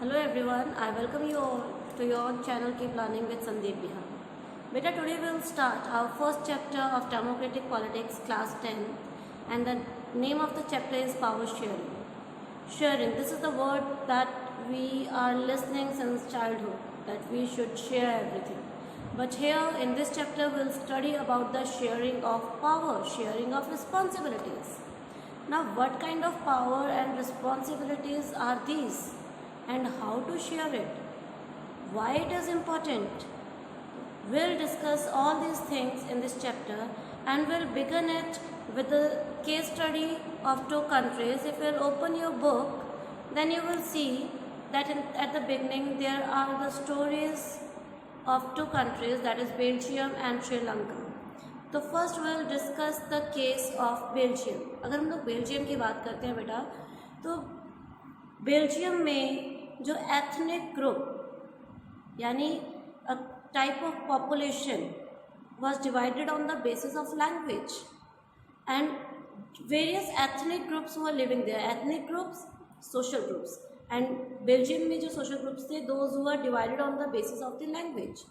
Hello everyone, I welcome you all to your channel Keep Learning with Sandeep Bihar. Beta, today we will start our first chapter of Democratic Politics, class 10, and the name of the chapter is Power Sharing. Sharing, this is the word that we are listening since childhood, that we should share everything. But here in this chapter we will study about the sharing of power, sharing of responsibilities. Now what kind of power and responsibilities are these and how to share it? Why it is important? We'll discuss all these things in this chapter and we'll begin it with the case study of two countries. If you'll open your book, then you will see that at the beginning there are the stories of two countries, that is Belgium and Sri Lanka. तो first will discuss the case of Belgium. अगर हम लोग Belgium की बात करते हैं बेटा, तो बेल्जियम में जो एथनिक ग्रुप यानी a type of population was divided on the basis of language and various ethnic groups were living there. Ethnic groups, social groups, and Belgium में जो social groups थे, those who were divided on the basis of the language.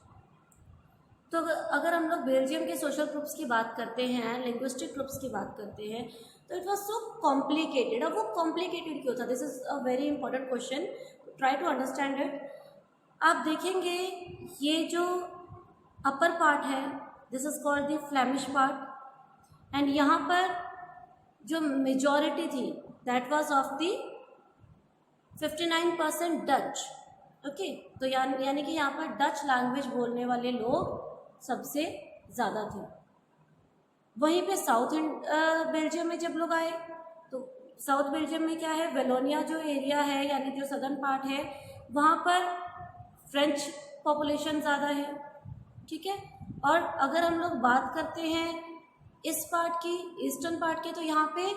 तो अगर हम लोग Belgium के social groups की बात करते हैं, लिंग्विस्टिक ग्रुप्स की बात करते हैं, तो इट वाज सो कॉम्प्लिकेटेड. अब वो कॉम्प्लिकेटेड क्यों था? This is a very important question, try to understand it. आप देखेंगे ये जो अपर पार्ट है, this is called the Flemish part, and यहाँ पर जो मेजॉरिटी थी that was of the 59% Dutch. Okay, तो यानी कि यहाँ पर डच लैंग्वेज बोलने वाले लोग सबसे ज़्यादा थे. वहीं पे साउथ बेल्जियम में जब लोग आए, तो साउथ बेल्जियम में क्या है, वेलोनिया जो एरिया है यानी जो सदर्न पार्ट है, वहाँ पर फ्रेंच पॉपुलेशन ज़्यादा है. ठीक है. और अगर हम लोग बात करते हैं इस पार्ट की, ईस्टर्न पार्ट के, तो यहाँ पे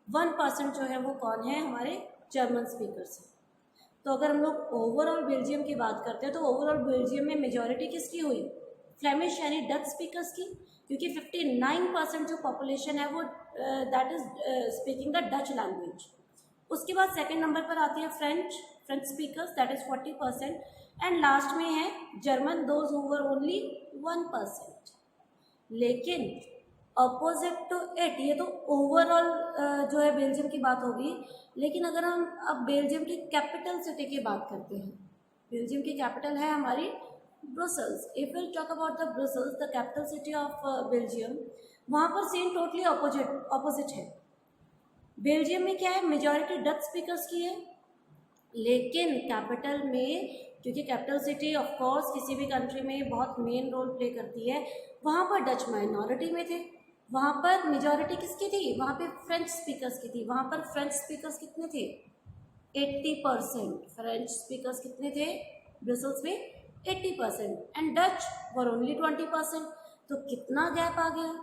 1% जो है वो कौन है, हमारे जर्मन स्पीकर्स हैं. तो अगर हम लोग ओवरऑल बेल्जियम की बात करते हैं, तो ओवरऑल बेल्जियम में मेजॉरिटी किसकी हुई? फ्लेमिश यानी डच स्पीकर्स की, क्योंकि 59% जो पॉपुलेशन है वो that is speaking the Dutch language. उसके बाद सेकंड नंबर पर आती है French speakers, that is 40%, and last में है German, those who were only 1%. लेकिन अपोजिट टू इट, ये तो ओवरऑल जो है बेल्जियम की बात होगी. लेकिन अगर हम अब बेल्जियम की कैपिटल सिटी की बात करते हैं, बेल्जियम की कैपिटल है हमारी Brussels. If will talk about the Brussels, the capital city of Belgium, वहाँ पर सीन टोटली ऑपोजिट है. बेल्जियम में क्या है, मेजॉरिटी डच स्पीकर्स की है, लेकिन कैपिटल में, क्योंकि कैपिटल सिटी ऑफ कोर्स किसी भी कंट्री में बहुत मेन रोल प्ले करती है, वहाँ पर डच माइनॉरिटी में थे. वहाँ पर मेजॉरिटी किसकी थी? वहाँ पे फ्रेंच स्पीकर्स की थी. वहाँ पर फ्रेंच स्पीकर्स कितने थे? 80%. फ्रेंच स्पीकर्स कितने थे ब्रसेल्स में? 80%. And Dutch were only 20%. तो कितना गैप आ गया.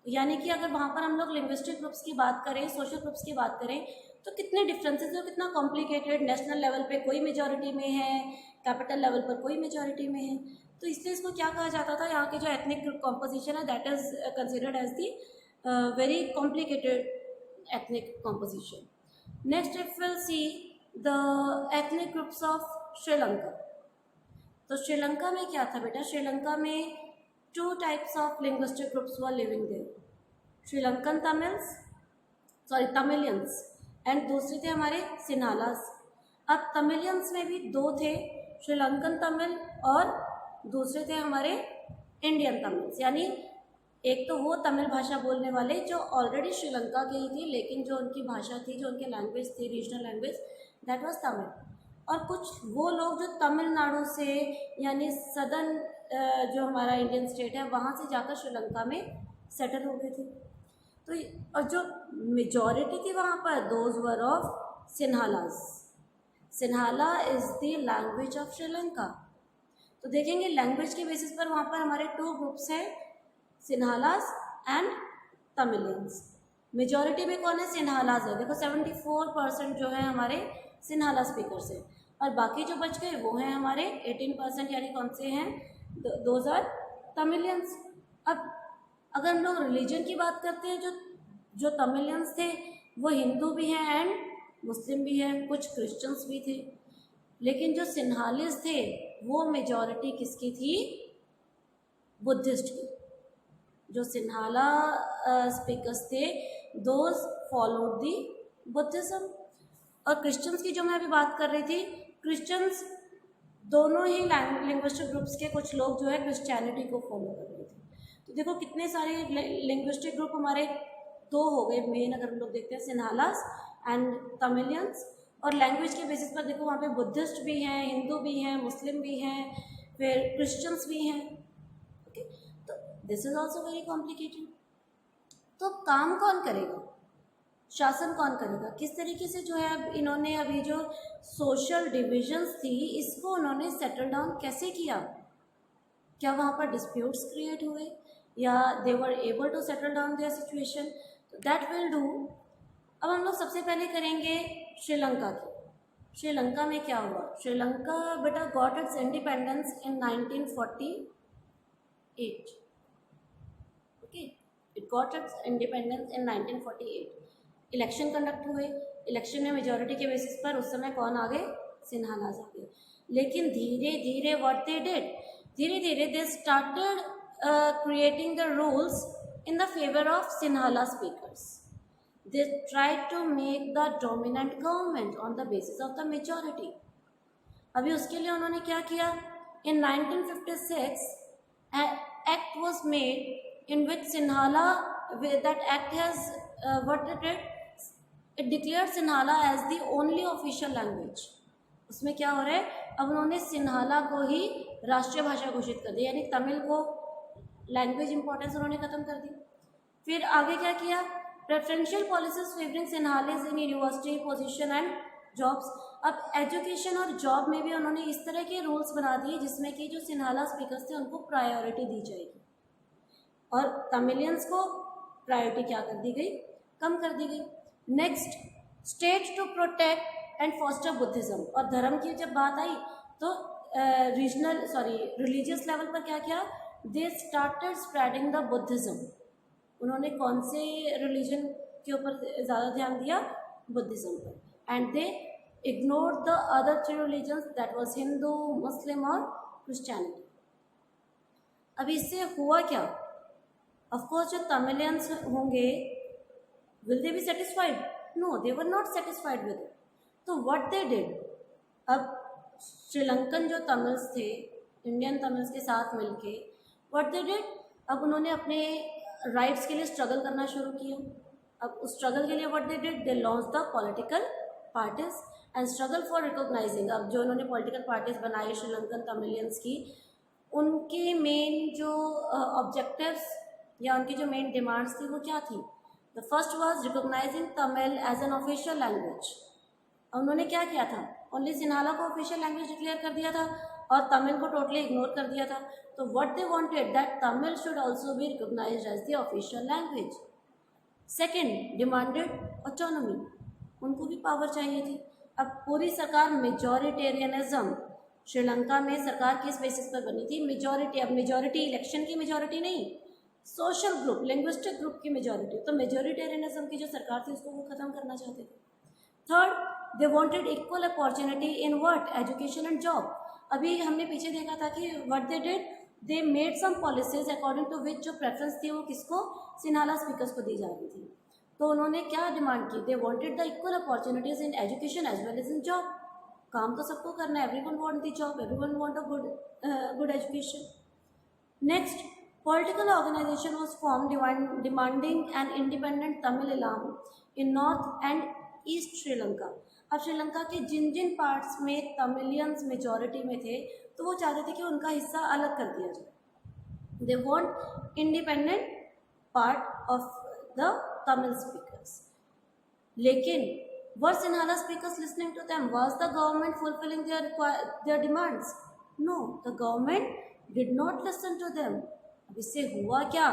यानी कि अगर वहाँ पर हम लोग लिंग्विस्टिक ग्रुप्स की बात करें, सोशल ग्रुप्स की बात करें, तो कितने डिफरेंसेस है, कितना कॉम्प्लिकेटेड. नेशनल लेवल पे कोई मेजॉरिटी में है, कैपिटल लेवल पर कोई मेजॉरिटी में है. तो इसलिए इसको क्या कहा जाता था, यहाँ के जो एथनिक कॉम्पोजिशन है that is considered as the very complicated ethnic composition. Next if will see the ethnic groups of Sri Lanka. तो श्रीलंका में क्या था बेटा? श्रीलंका में 2 types of linguistic groups were living there. Sri Lankan Tamilians, and दूसरे थे हमारे सिन्हालास. अब तमिलियंस में भी 2 थे, श्रीलंकन तमिल और दूसरे थे हमारे इंडियन तमिल्स. यानी एक तो वो तमिल भाषा बोलने वाले जो ऑलरेडी श्रीलंका के ही थे, लेकिन जो उनकी भाषा थी, जो उनकी लैंग्वेज थी, regional language, that was Tamil. और कुछ वो लोग जो तमिलनाडु से यानी सदर्न जो हमारा इंडियन स्टेट है वहाँ से जाकर श्रीलंका में सेटल हो गए थे. तो और जो मेजॉरिटी थी वहाँ पर, those were of Sinhalese. Sinhala is the language of Sri Lanka. तो देखेंगे लैंग्वेज के बेसिस पर वहाँ पर हमारे 2 ग्रुप्स हैं, सिन्हालास एंड तमिलियंस. मेजॉरिटी में कौन है? सिन्हालास है. देखो 74% जो है हमारे सिन्हाला स्पीकर्स है, और बाकी जो बच गए वो हैं हमारे 18%, यानी कौन से हैं? Those are Tamilians. अब अगर हम लोग रिलीजन की बात करते हैं, जो तमिलियंस थे वो हिंदू भी हैं एंड मुस्लिम भी हैं, कुछ क्रिश्चियंस भी थे. लेकिन जो सिन्हालिस थे वो मेजॉरिटी किसकी थी? बुद्धिस्ट की। जो सिन्हाला स्पीकर्स थे दोज फॉलोड दी बुद्धिज्म। और क्रिश्चियंस की जो मैं अभी बात कर रही थी, क्रिश्चियंस दोनों ही लिंग्विस्टिक ग्रुप्स के कुछ लोग जो है क्रिश्चियनिटी को फॉलो कर रहे थे। तो देखो कितने सारे लिंग्विस्टिक ग्रुप हमारे दो हो गए मेन, अगर हम लोग देखते हैं, सिन्हालास एंड तमिलियंस। और लैंग्वेज के बेसिस पर देखो वहाँ पे बुद्धिस्ट भी हैं, हिंदू भी हैं, मुस्लिम भी हैं, फिर क्रिश्चियंस भी हैं। ओके, तो this is also very complicated. तो काम कौन करेगा, शासन कौन करेगा, किस तरीके से जो है इन्होंने अभी जो सोशल डिविजन्स थी इसको उन्होंने सेटल डाउन कैसे किया? क्या वहाँ पर डिस्प्यूट्स क्रिएट हुए या they were able to settle down their situation? That will do. अब हम लोग सबसे पहले करेंगे श्रीलंका की। श्रीलंका में क्या हुआ? श्रीलंका बेटा got its independence in 1948। Okay, it got its independence in 1948। Election conduct हुए, इलेक्शन में मेजॉरिटी के बेसिस पर उस समय कौन आ गए? सिन्हालास आ गए। लेकिन धीरे धीरे व्हाट दे डिड, धीरे धीरे they started creating the rules in the favour of Sinhala speakers. They tried to make the dominant government on the basis of the majority. अभी उसके लिए उन्होंने क्या किया? In 1956, an act was made in which Sinhala, that act has what it did? It declared Sinhala as the only official language. उसमें क्या हो रहा है? अब उन्होंने सिन्हाला को ही राष्ट्रीय भाषा घोषित कर दिया, यानी तमिल को लैंग्वेज इंपॉर्टेंस उन्होंने खत्म कर दी। फिर आगे क्या किया? Preferential policies favouring Sinhalese in university position and jobs. अब एजुकेशन और जॉब में भी उन्होंने इस तरह के रूल्स बना दिए जिसमें कि जो सिन्हाला स्पीकर्स थे उनको प्रायोरिटी दी जाएगी और तमिलियंस को प्रायोरिटी क्या कर दी गई? कम कर दी गई। Next, state to protect and foster Buddhism. और धर्म की जब बात आई तो रिलीजियस लेवल पर क्या किया? They started spreading the Buddhism. उन्होंने कौन से रिलीजन के ऊपर ज़्यादा ध्यान दिया? बुद्धिज्म पर। And they ignored the other three religions, that was Hindu, Muslim और क्रिश्चियनिटी। अभी इससे हुआ क्या? ऑफकोर्स जो तमिलियंस होंगे will they be satisfied? No, they were not satisfied with it. तो व्हाट दे डिड, अब श्रीलंकन जो तमिल्स थे इंडियन तमिल्स के साथ मिलके व्हाट दे डिड, अब उन्होंने अपने राइट्स के लिए स्ट्रगल करना शुरू किया। अब उस स्ट्रगल के लिए what they did, they launch the political parties and struggle for recognising. अब जो उन्होंने पॉलिटिकल पार्टीज बनाई श्रीलंकन तमिलियंस की, उनके मेन जो ऑब्जेक्टिव्स या उनकी जो मेन डिमांड्स थी वो क्या थी? The first was recognising Tamil as an official language. उन्होंने क्या किया था? ओनली सिन्हाला को ऑफिशियल लैंग्वेज डिक्लेयर कर दिया था और तमिल को टोटली इग्नोर कर दिया था। तो what they wanted, that Tamil should also be recognised as the official language. Second, demanded autonomy, उनको भी पावर चाहिए थी। अब पूरी सरकार मेजॉरिटेरियनिज्म, श्रीलंका में सरकार किस बेसिस पर बनी थी? मेजॉरिटी। अब मेजॉरिटी इलेक्शन की मेजॉरिटी नहीं, सोशल ग्रुप, लिंग्विस्टिक ग्रुप की मेजॉरिटी। तो मेजॉरिटेरियनिज्म की जो सरकार थी उसको वो खत्म करना चाहते थे। Third, they wanted equal opportunity in what? Education and job. अभी हमने पीछे देखा था कि what they did, they made some policies according to which जो प्रेफरेंस थी वो किसको? सिन्हाला स्पीकर्स को दी जा रही थी। तो उन्होंने क्या डिमांड की? They wanted the equal opportunities in education as well as in job. काम तो सबको करना है, everyone want the job, everyone want a good education. Next, political organization was formed demanding an independent Tamil Elam in North and East Sri Lanka. अब श्रीलंका के जिन जिन parts में Tamilians majority में थे तो वो चाहते थे कि उनका हिस्सा अलग कर दिया जाए। They want independent part of the Tamil speakers. लेकिन were Sinhala speakers listening to them? Was the government fulfilling their demands? No, the government did not listen to them. अब इससे हुआ क्या?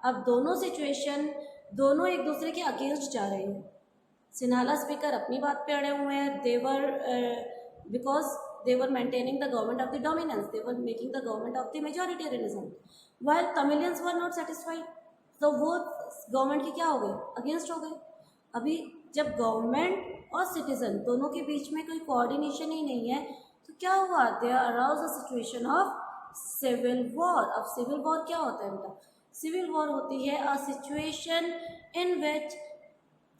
अब दोनों सिचुएशन, दोनों एक दूसरे के अगेंस्ट जा रहे हैं। सिन्हाला स्पीकर अपनी बात पे अड़े हुए हैं, देवर because they were maintaining the government of the dominance, they were making the government of the majoritarianism, while Tamilians were not satisfied. तो वो गवर्नमेंट की क्या हो गए? अगेंस्ट हो गए। अभी जब गवर्नमेंट और सिटीजन दोनों के बीच में कोई कोऑर्डिनेशन ही नहीं है तो क्या हुआ, there arouse a situation of civil war. अब सिविल वॉर क्या होता है बेटा? सिविल वॉर होती है a situation in which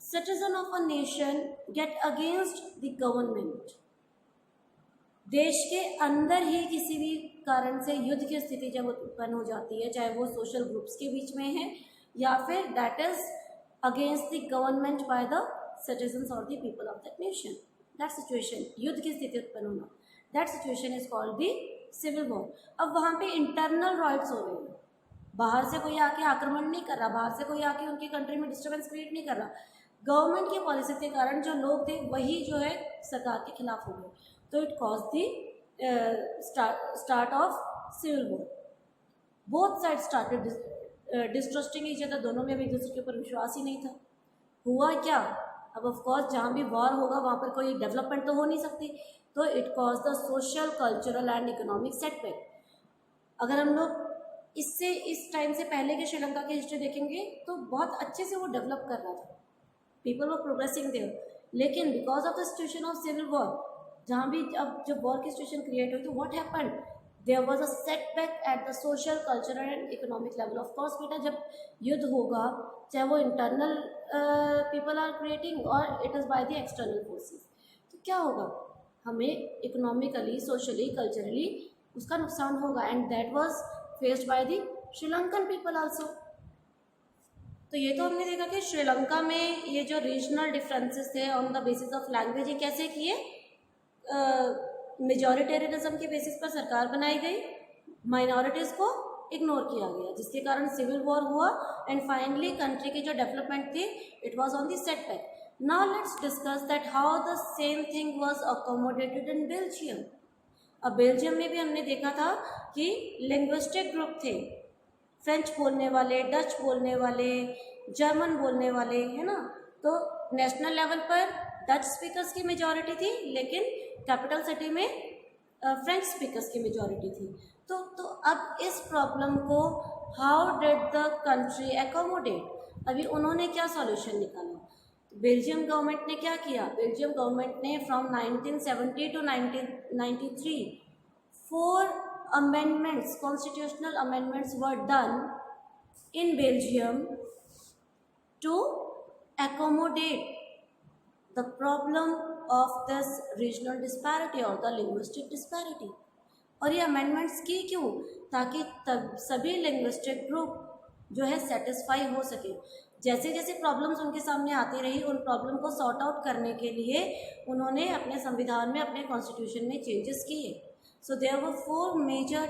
citizen of a nation get against the government. देश के अंदर ही किसी भी कारण से युद्ध की स्थिति जब उत्पन्न हो जाती है, चाहे वो सोशल ग्रुप्स के बीच में है या फिर that is against the government by the citizens और the people of that nation, that situation, युद्ध की स्थिति उत्पन्न होना, that situation is called the civil war. अब वहाँ पे इंटरनल राइट्स हो रहे हैं, बाहर से कोई आके आक्रमण नहीं कर रहा, बाहर से कोई आके उनकी कंट्री में डिस्टर्बेंस क्रिएट नहीं कर रहा, गवर्नमेंट की पॉलिसी के कारण जो लोग थे वही जो है सरकार के खिलाफ हो गए, तो it cause the start of civil war. Both side started distrusting each other, दोनों में भी एक दूसरे के ऊपर विश्वास ही नहीं था। हुआ क्या, अब ऑफ कोर्स जहाँ भी वॉर होगा वहाँ पर कोई डेवलपमेंट तो हो नहीं सकती, तो it cause the social, cultural and economic setback. अगर हम लोग इससे इस टाइम से पहले के श्रीलंका की हिस्ट्री देखेंगे तो बहुत अच्छे से वो डेवलप कर रहा था, पीपल वर प्रोग्रेसिंग देयर, लेकिन because of the situation of civil war, जहाँ भी अब जब वॉर की सिचुएशन क्रिएट हुई तो what happened, there was a setback at the social, cultural and economic level. Of course बेटा जब युद्ध होगा, चाहे वो इंटरनल पीपल आर क्रिएटिंग और it is by the external forces, तो क्या होगा, हमें इकोनॉमिकली, सोशली, कल्चरली उसका नुकसान होगा, and that was faced by the Sri Lankan people also. तो ये तो हमने देखा कि श्रीलंका में ये जो रीजनल डिफरेंसेस थे on the basis of language, ये कैसे किए, मेजॉरिटेरियनिज्म के बेसिस पर सरकार बनाई गई, माइनॉरिटीज़ को इग्नोर किया गया, जिसके कारण सिविल वॉर हुआ एंड फाइनली कंट्री की जो डेवलपमेंट थी it was on the setback. Now let's discuss that how the same thing was accommodated in Belgium. अब बेल्जियम में भी हमने देखा था कि लिंग्विस्टिक ग्रुप थे, फ्रेंच बोलने वाले, डच बोलने वाले, जर्मन बोलने वाले, है ना, तो नेशनल लेवल पर डच स्पीकर्स की मेजॉरिटी थी, लेकिन कैपिटल सिटी में फ्रेंच स्पीकर्स की मेजॉरिटी थी। तो अब इस प्रॉब्लम को how did the country accommodate, अभी उन्होंने क्या सॉल्यूशन निकाला, बेल्जियम गवर्नमेंट ने क्या किया, बेल्जियम गवर्नमेंट ने from 1970 to 1993 4 amendments, constitutional amendments were done in Belgium to accommodate the problem of this regional disparity or the linguistic disparity। और ये अमेंडमेंट्स की क्यों, ताकि तब सभी लिंग्विस्टिक ग्रुप जो है सेटिस्फाई हो सके। जैसे जैसे प्रॉब्लम्स उनके सामने आती रही, उन प्रॉब्लम को सॉर्ट आउट करने के लिए उन्होंने अपने संविधान में, अपने कॉन्स्टिट्यूशन में चेंजेस किए। So there were 4 major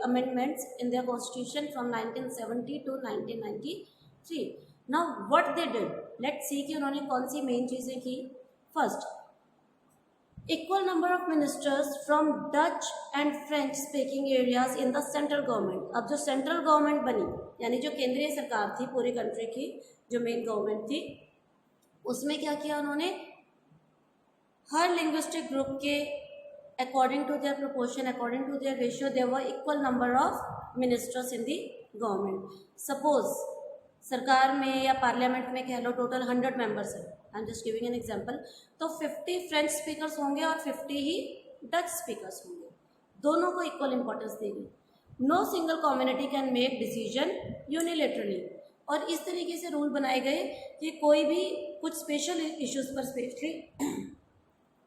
amendments in their constitution from 1970 to 1993. Now what they did, let's see कि उन्होंने कौन सी मेन चीज़ें की। First, equal number of ministers from Dutch and French speaking areas in the central government। अब जो central government बनी, यानी जो केंद्रीय सरकार थी पूरी कंट्री की, जो मेन गवर्नमेंट थी, उसमें क्या किया उन्होंने, हर लिंग्विस्टिक ग्रुप के according to their proportion, according to their ratio, there were equal number of ministers in the government। Suppose सरकार में या पार्लियामेंट में कह लो टोटल 100 मेंबर्स है, I am just giving an example, तो 50 फ्रेंच स्पीकर्स होंगे और 50 ही डच स्पीकर्स होंगे, दोनों को इक्वल इंपॉर्टेंस देगी। No single community can make decision unilaterally, और इस तरीके से रूल बनाए गए कि कोई भी कुछ स्पेशल इश्यूज पर स्पेशली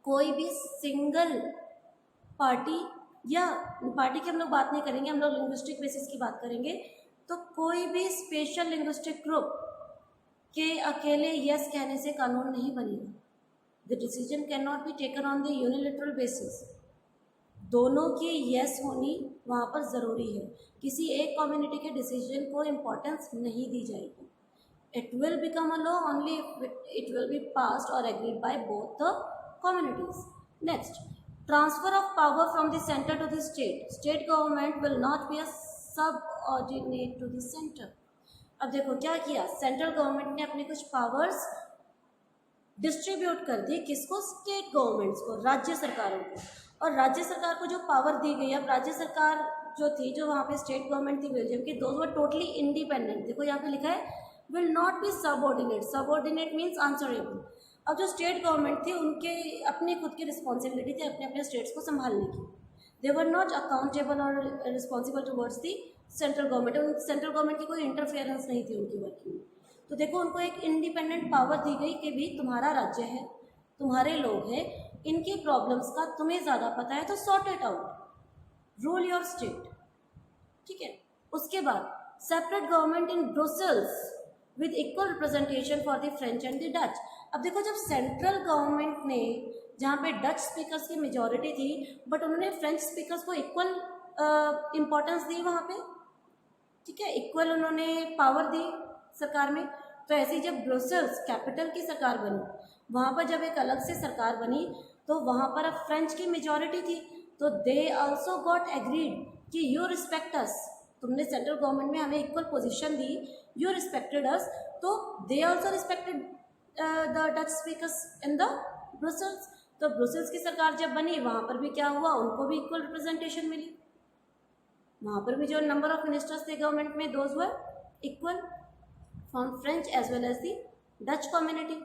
कोई भी सिंगल पार्टी, या पार्टी की हम लोग बात नहीं करेंगे, हम लोग लिंग्विस्टिक बेसिस की बात करेंगे, तो कोई भी स्पेशल लिंग्विस्टिक ग्रुप के अकेले यस कहने से कानून नहीं बनेगा। The decision can not be taken on the unilateral basis, दोनों की यस होनी वहाँ पर ज़रूरी है, किसी एक कम्युनिटी के डिसीजन को इम्पोर्टेंस नहीं दी जाएगी। It will become a law only it will be passed और agreed by both the communities. Next, transfer of power from the center to the state government will not be a subordinate to the center। अब देखो क्या किया, central government ने अपने कुछ powers distribute कर दी, किसको, स्टेट गवर्नमेंट्स को, राज्य सरकारों को, और राज्य सरकार को जो पावर दी गई, अब राज्य सरकार जो थी, जो वहाँ पे स्टेट गवर्नमेंट थी बेल्जियम की, दोज वर टोटली इंडिपेंडेंट। देखो यहाँ पे लिखा है will not be subordinate, subordinate means answerable. अब जो स्टेट गवर्नमेंट थी उनके अपनी खुद की रिस्पॉन्सिबिलिटी थी अपने अपने स्टेट्स को संभालने की। दे वर नॉट अकाउंटेबल और responsible towards the central government, और सेंट्रल गवर्नमेंट की कोई इंटरफेरेंस नहीं थी उनकी वर्किंग में। तो देखो उनको एक इंडिपेंडेंट पावर दी गई कि भी तुम्हारा राज्य है, तुम्हारे लोग हैं, इनकी प्रॉब्लम्स का तुम्हें ज़्यादा पता है तो sort it out, rule your state. ठीक है। उसके बाद separate government in Brussels with equal representation for the French and the Dutch. अब देखो जब सेंट्रल गवर्नमेंट ने, जहाँ पे डच स्पीकर्स की मेजॉरिटी थी बट उन्होंने फ्रेंच स्पीकर्स को इक्वल इम्पोर्टेंस दी वहाँ पे, ठीक है, इक्वल उन्होंने पावर दी सरकार में। तो ऐसे ही जब ब्रुसेल्स कैपिटल की सरकार बनी, वहाँ पर जब एक अलग से सरकार बनी तो वहाँ पर अब फ्रेंच की मेजॉरिटी थी, तो दे ऑल्सो गॉट एग्रीड कि यू रिस्पेक्ट अस, तुमने सेंट्रल गवर्नमेंट में हमें इक्वल पोजीशन दी, यू रिस्पेक्टेड अस, तो they also respected the Dutch speakers in the Brussels. तो ब्रुसेल्स की सरकार जब बनी वहाँ पर भी क्या हुआ, उनको भी इक्वल रिप्रेजेंटेशन मिली, वहाँ पर भी जो नंबर ऑफ मिनिस्टर्स थे गवर्नमेंट में those were equal from French as well as the Dutch community.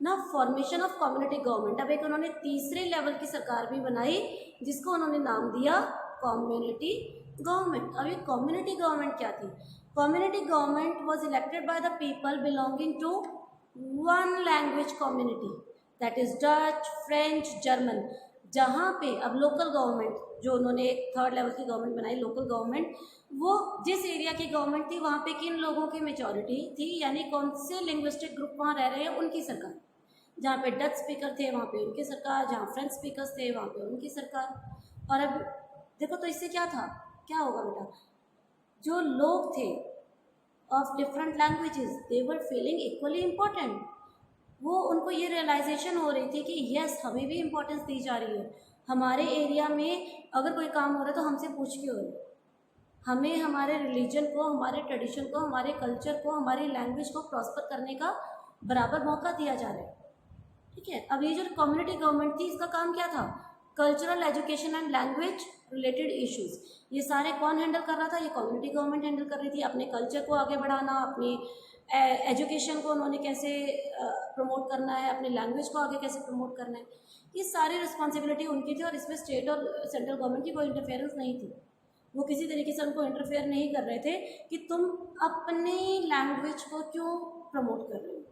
ना फॉर्मेशन ऑफ कम्युनिटी गवर्नमेंट, अब एक उन्होंने तीसरे लेवल की सरकार भी बनाई जिसको उन्होंने नाम दिया कम्युनिटी गवर्नमेंट। अब ये कम्युनिटी गवर्नमेंट क्या थी? Community government was elected by the people belonging to one language community, that is Dutch, French, German. जहाँ पे अब लोकल गवर्नमेंट, जो उन्होंने एक थर्ड लेवल की गवर्नमेंट बनाई लोकल गवर्नमेंट, वो जिस एरिया की गवर्नमेंट थी वहाँ पे किन लोगों की मेजॉरिटी थी, यानी कौन से लिंग्विस्टिक ग्रुप वहाँ रह रहे हैं उनकी सरकार। जहाँ पे डच स्पीकर थे वहाँ पे उनकी सरकार, जहाँ फ्रेंच स्पीकर्स थे वहाँ पे उनकी सरकार। और अब देखो तो इससे क्या था, क्या होगा बेटा, जो लोग थे of different languages they were feeling equally important. वो उनको ये रियलाइजेशन हो रही थी कि यस हमें भी इम्पोर्टेंस दी जा रही है, हमारे एरिया में अगर कोई काम हो रहा है तो हमसे पूछ के हो रहा है, हमें हमारे रिलीजन को, हमारे ट्रेडिशन को, हमारे कल्चर को, हमारी लैंग्वेज को प्रॉस्पर करने का बराबर मौका दिया जा रहा है। ठीक है। अब ये जो कम्युनिटी गवर्नमेंट थी इसका काम क्या था, cultural, education and language related issues, ये सारे कौन हैंडल कर रहा था, ये कम्युनिटी गवर्नमेंट हैंडल कर रही थी। अपने कल्चर को आगे बढ़ाना, अपनी एजुकेशन को उन्होंने कैसे प्रमोट करना है, अपनी लैंग्वेज को आगे कैसे प्रमोट करना है, ये सारी रिस्पॉन्सिबिलिटी उनकी थी। और इसमें स्टेट और सेंट्रल गवर्नमेंट की कोई इंटरफेरेंस नहीं थी, वो किसी तरीके से उनको इंटरफेयर नहीं कर रहे थे कि तुम अपनी लैंग्वेज को क्यों प्रमोट कर रहे हो,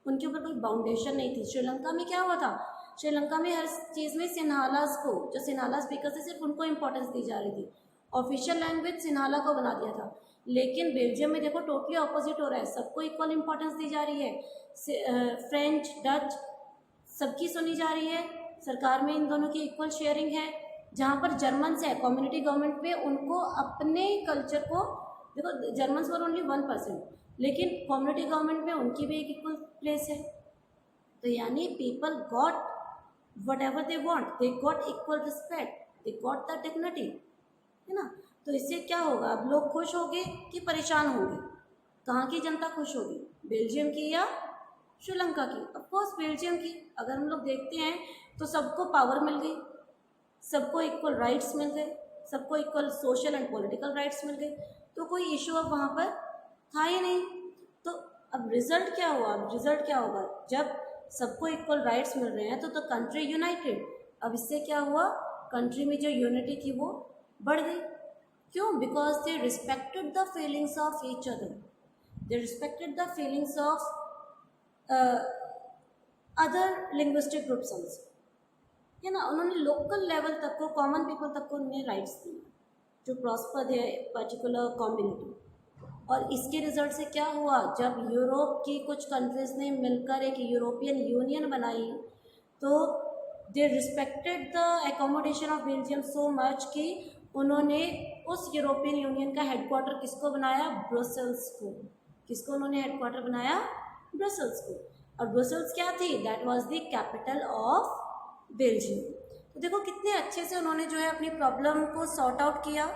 उनके ऊपर कोई बाउंडेशन नहीं थी। श्रीलंका में क्या हुआ था, श्रीलंका में हर चीज़ में सिन्हालास को, जो सिन्हाला स्पीकर थे सिर्फ उनको इंपॉर्टेंस दी जा रही थी, ऑफिशियल लैंग्वेज सिन्हाला को बना दिया था। लेकिन बेल्जियम में देखो टोटली ऑपोजिट हो रहा है, सबको इक्वल इंपॉर्टेंस दी जा रही है, फ्रेंच, डच सबकी सुनी जा रही है, सरकार में इन दोनों की इक्वल शेयरिंग है। जहाँ पर जर्मन्स है कम्युनिटी गवर्नमेंट में, उनको अपने कल्चर को, देखो जर्मन्स वर ओनली 1%, लेकिन कम्युनिटी गवर्नमेंट में उनकी भी एक इक्वल प्लेस है। तो यानी people got what ever they want, they got equal respect, they got the dignity, है ना। तो इससे क्या होगा, अब लोग खुश होंगे कि परेशान होंगे, कहाँ की जनता खुश होगी, बेल्जियम की या श्रीलंका की? ऑफकोर्स बेल्जियम की। अगर हम लोग देखते हैं तो सबको पावर मिल गई, सबको इक्वल राइट्स मिल गए, सबको equal social and political rights मिल गए, तो कोई इशू अब वहाँ पर था ही नहीं। तो अब रिजल्ट क्या हुआ, अब रिजल्ट क्या होगा, जब सबको इक्वल राइट्स मिल रहे हैं तो कंट्री यूनाइटेड। अब इससे क्या हुआ, कंट्री में जो यूनिटी थी वो बढ़ गई। क्यों? Because they respected the feelings of each other, they respected the feelings of other linguistic groups also, है ना। उन्होंने लोकल लेवल तक को, कॉमन पीपल तक को उन्हें राइट्स दिए जो प्रॉस्पर है पर्टिकुलर कम्युनिटी। और इसके रिजल्ट से क्या हुआ, जब यूरोप की कुछ कंट्रीज़ ने मिलकर एक यूरोपियन यूनियन बनाई तो दे respected the accommodation of Belgium so much कि उन्होंने उस यूरोपियन यूनियन का हेडक्वार्टर किसको बनाया, ब्रुसेल्स को। किसको उन्होंने हेडक्वार्टर बनाया, ब्रुसेल्स को। और ब्रुसेल्स क्या थी, that was the capital of Belgium. तो देखो कितने अच्छे से उन्होंने जो है अपनी प्रॉब्लम को सॉर्ट आउट किया,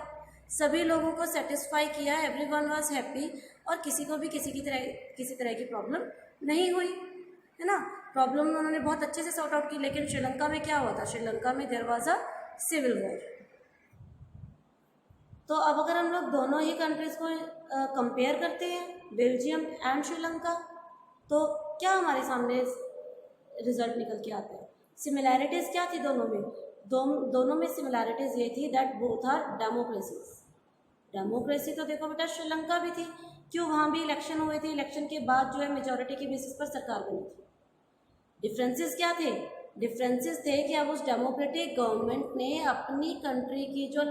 सभी लोगों को सेटिस्फाई किया, एवरीवन वाज हैप्पी, और किसी को भी किसी तरह की प्रॉब्लम नहीं हुई, है ना। प्रॉब्लम उन्होंने बहुत अच्छे से सॉर्ट आउट की। लेकिन श्रीलंका में क्या हुआ था, श्रीलंका में there was a civil war. तो अब अगर हम लोग दोनों ही कंट्रीज़ को कंपेयर करते हैं, बेल्जियम एंड श्रीलंका, तो क्या हमारे सामने रिजल्ट निकल के आते हैं। सिमिलैरिटीज़ क्या थी दोनों में? दोनों में सिमिलैरिटीज़ ये थी that both are democracies. Democracy तो देखो बेटा श्रीलंका भी थी, क्यों? वहाँ भी इलेक्शन हुए थे, इलेक्शन के बाद जो है मेजोरिटी के बेसिस पर सरकार बनी थी। डिफरेंसेस क्या थे? डिफरेंसेस थे कि अब उस डेमोक्रेटिक गवर्नमेंट ने अपनी कंट्री की जो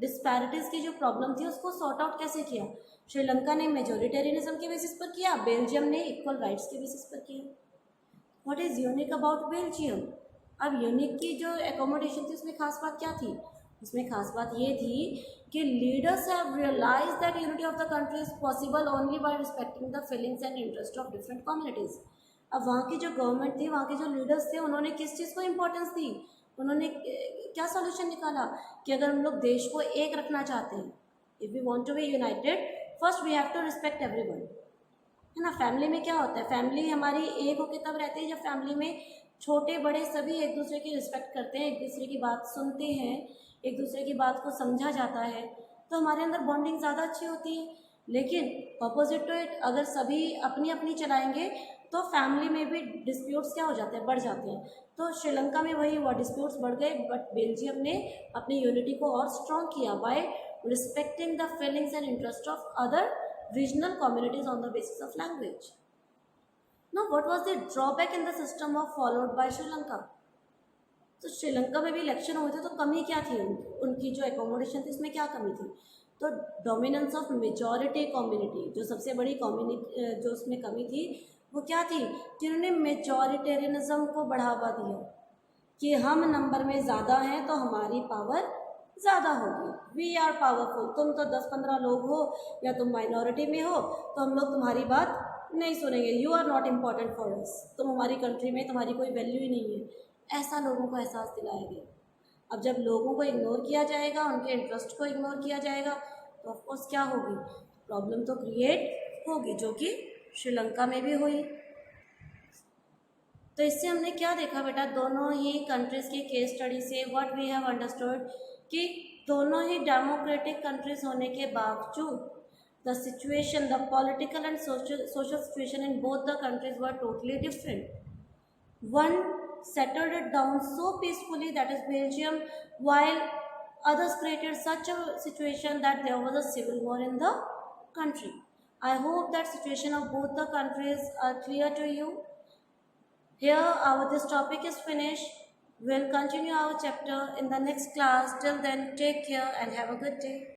डिस्पैरिटीज़ की जो प्रॉब्लम थी उसको सॉर्ट आउट कैसे किया? श्रीलंका ने मेजोरिटेरियनिज्म के बेसिस पर किया, बेल्जियम ने इक्वल राइट्स के बेसिस पर किया। What is unique about Belgium? अब यूनिक की जो एकोमोडेशन थी उसमें खास बात क्या थी? उसमें खास बात ये थी कि leaders have realise that unity of the country is possible only by respecting the feelings and interest of different communities. अब वहाँ की जो गवर्नमेंट थी, वहाँ के जो लीडर्स थे, उन्होंने किस चीज़ को इम्पोर्टेंस दी? उन्होंने क्या सॉल्यूशन निकाला कि अगर हम लोग देश को एक रखना चाहते हैं, if we want to be united, first we have to respect everyone, है ना। फैमिली में क्या होता है? फैमिली हमारी एक होकर तब रहती है जब फैमिली में छोटे बड़े सभी एक दूसरे की रिस्पेक्ट करते हैं, एक दूसरे की बात सुनते हैं, एक दूसरे की बात को समझा जाता है, तो हमारे अंदर बॉन्डिंग ज़्यादा अच्छी होती है। लेकिन अपोजिट टू इट, अगर सभी अपनी अपनी चलाएंगे तो फैमिली में भी डिस्प्यूट्स क्या हो जाते हैं? बढ़ जाते हैं। तो श्रीलंका में वही हुआ, डिस्प्यूट्स बढ़ गए, बट बेल्जियम ने अपनी यूनिटी को और स्ट्रॉन्ग किया by respecting the feelings and interest of other regional communities on the basis of language. Now, what was the drawback in the system of followed by Sri Lanka? तो श्रीलंका में भी election हुए थे, तो कमी क्या थी उनकी जो एकोमोडेशन थी उसमें क्या कमी थी? तो डोमिनेंस ऑफ मेजॉरिटी कम्युनिटी, जो सबसे बड़ी कम्युनिटी जो उसमें कमी थी वो क्या थी? जिन्होंने मेजॉरिटेरियनिज्म को बढ़ावा दिया कि हम नंबर में ज़्यादा हैं तो हमारी पावर ज़्यादा होगी, वी आर पावरफुल। तुम तो 10-15 लोग हो या तुम माइनॉरिटी में हो तो हम लोग तुम्हारी बात नहीं सुनेंगे, you are not important for us, तुम हमारी कंट्री में तुम्हारी कोई वैल्यू ही नहीं है। ऐसा लोगों को एहसास दिलाया गया। अब जब लोगों को इग्नोर किया जाएगा, उनके इंटरेस्ट को इग्नोर किया जाएगा, तो ऑफकोर्स क्या होगी? प्रॉब्लम तो क्रिएट होगी, जो कि श्रीलंका में भी हुई। तो इससे हमने क्या देखा बेटा? दोनों ही कंट्रीज़ की केस स्टडी से व्हाट वी हैव अंडरस्टूड कि दोनों ही डेमोक्रेटिक कंट्रीज होने के बावजूद the situation, the political and social situation in both the countries were totally different. One settled it down so peacefully, that is Belgium, while others created such a situation that there was a civil war in the country. I hope that situation of both the countries are clear to you. Here this topic is finished. We'll continue our chapter in the next class. Till then, take care and have a good day.